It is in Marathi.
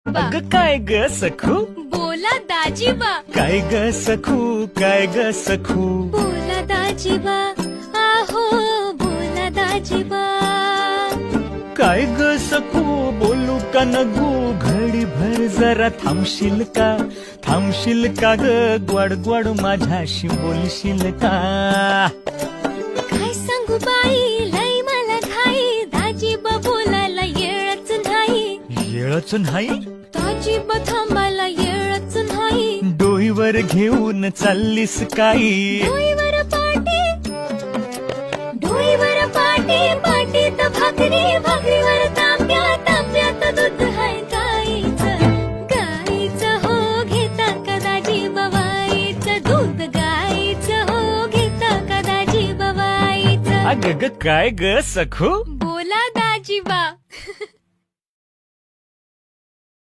अग काय ग सखू, बोला दाजीबा, काय ग सखू, काय ग सखू. बोला दाजीबा, आहो बोला दाजीबा. काय ग सखू, बोलू का नगू, घडी भर जरा थांबशील का, थांबशील का ग, ग्वाड ग्वाड माझ्याशी बोलशील का. काय सांगू बाई, लय मला घाई, दाजीबा बोलायला येळच नाही. येळच नाही, दाजीबा थांबायला येळच नाही. डोईवर घेऊन चाललीस काही, डोईवर पाटी, डोईवर पाटी, पाटीत भाकरी, भाकरीवर तांब्या, तांब्यात दूध हाय गाईचं, गाईचं हो घेता का दाजीबा बाईचं, दूध गाईचं हो घेता का दाजीबा बाईचं. अग ग काय ग सखू. बोला दाजीबा.